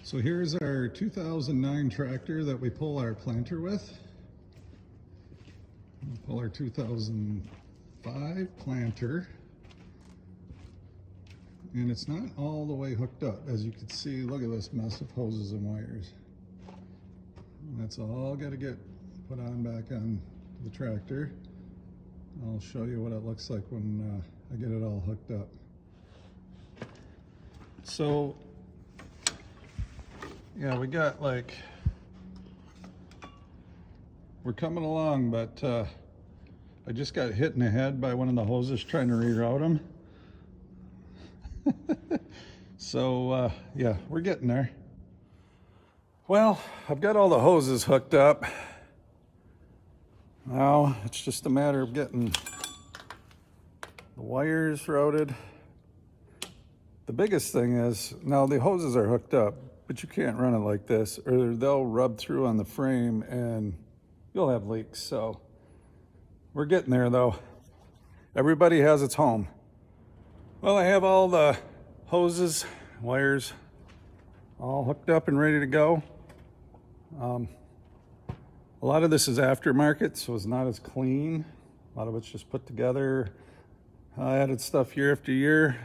So here's our 2009 tractor that we pull our planter with. We'll pull our 2005 planter. And it's not all the way hooked up. As you can see, look at this mess of hoses and wires. And that's all got to get put on back on the tractor. I'll show you what it looks like when I get it all hooked up. So, yeah, we got we're coming along, but I just got hit in the head by one of the hoses trying to reroute them. So, yeah, we're getting there. Well, I've got all the hoses hooked up. Now, it's just a matter of getting the wires routed. The biggest thing is, now the hoses are hooked up, but you can't run it like this, or they'll rub through on the frame and you'll have leaks. So we're getting there though. Everybody has its home. Well, I have all the hoses, wires, all hooked up and ready to go. A lot of this is aftermarket, so it's not as clean. A lot of it's just put together. I added stuff year after year,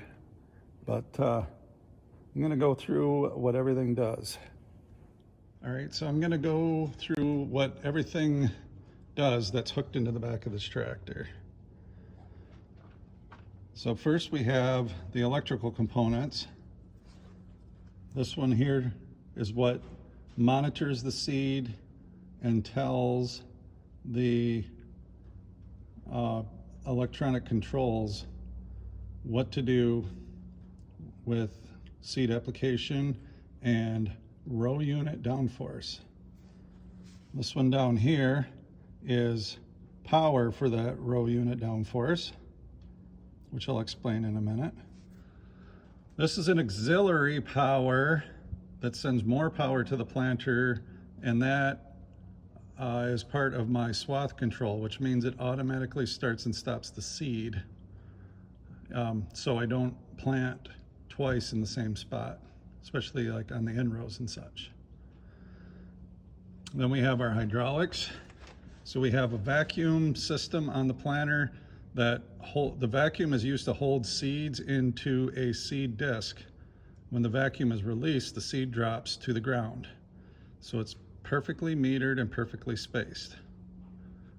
but I'm gonna go through what everything does. All right, so I'm gonna go through what everything does that's hooked into the back of this tractor. So first we have the electrical components. This one here is what monitors the seed and tells the electronic controls what to do with seed application and row unit downforce. This one down here is power for that row unit downforce, which I'll explain in a minute. This is an auxiliary power that sends more power to the planter, and that is part of my swath control, which means it automatically starts and stops the seed. So I don't plant twice in the same spot, especially like on the end rows and such. Then we have our hydraulics. So we have a vacuum system on the planter that the vacuum is used to hold seeds into a seed disc. When the vacuum is released, the seed drops to the ground. So it's perfectly metered and perfectly spaced,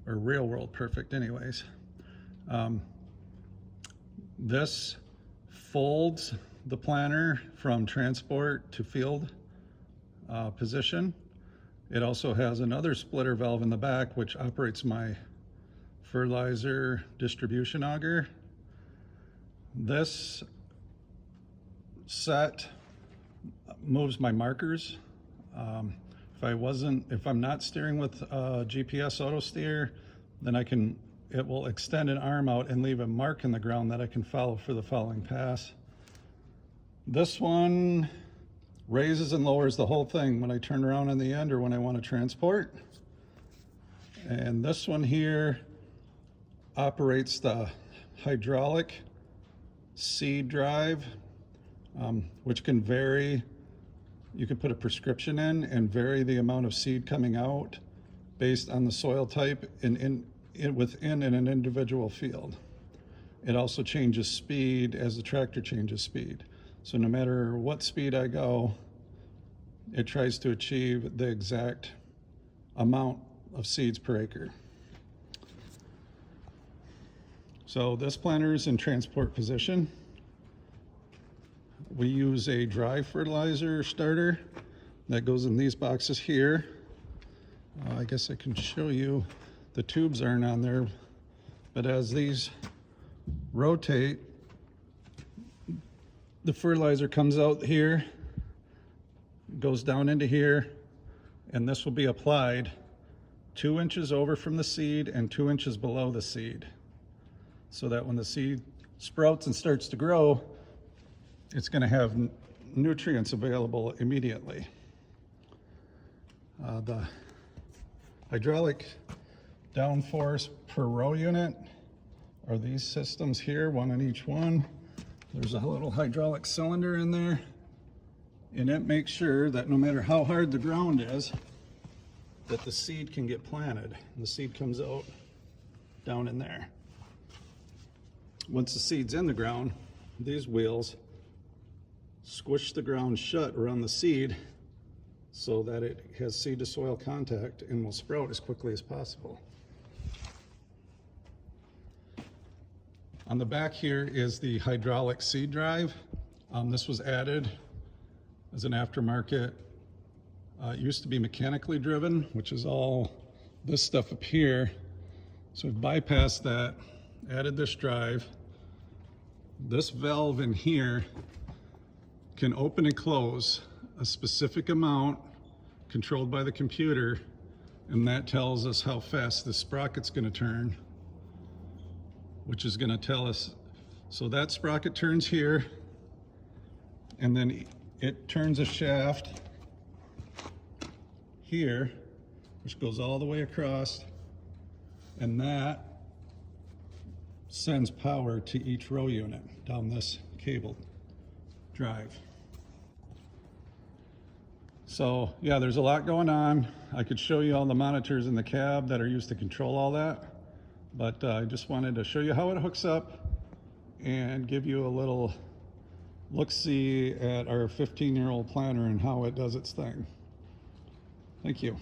or real world perfect anyways. This folds the planter from transport to field position. It also has another splitter valve in the back which operates my fertilizer distribution auger. This set moves my markers. If I'm not steering with GPS auto steer, then it will extend an arm out and leave a mark in the ground that I can follow for the following pass. This one raises and lowers the whole thing when I turn around in the end or when I want to transport. And this one here operates the hydraulic seed drive, which can vary. You can put a prescription in and vary the amount of seed coming out based on the soil type within an individual field. It also changes speed as the tractor changes speed. So no matter what speed I go, it tries to achieve the exact amount of seeds per acre. So this planter is in transport position. We use a dry fertilizer starter that goes in these boxes here. I guess I can show you, the tubes aren't on there, but as these rotate, the fertilizer comes out here, goes down into here, and this will be applied 2 inches over from the seed and 2 inches below the seed, so that when the seed sprouts and starts to grow, it's going to have nutrients available immediately. The hydraulic downforce per row unit are these systems here, one on each one. There's a little hydraulic cylinder in there. And it makes sure that no matter how hard the ground is, that the seed can get planted. And the seed comes out down in there. Once the seed's in the ground, these wheels squish the ground shut around the seed so that it has seed to soil contact and will sprout as quickly as possible. On the back here is the hydraulic seed drive. This was added as an aftermarket. It used to be mechanically driven, which is all this stuff up here. So we've bypassed that, added this drive. This valve in here can open and close a specific amount controlled by the computer, and that tells us how fast the sprocket's going to turn, which is going to tell us, so that sprocket turns here, and then it turns a shaft here, which goes all the way across, and that sends power to each row unit down this cable drive. So yeah, there's a lot going on. I could show you all the monitors in the cab that are used to control all that, but I just wanted to show you how it hooks up and give you a little look-see at our 15-year-old planter and how it does its thing. Thank you.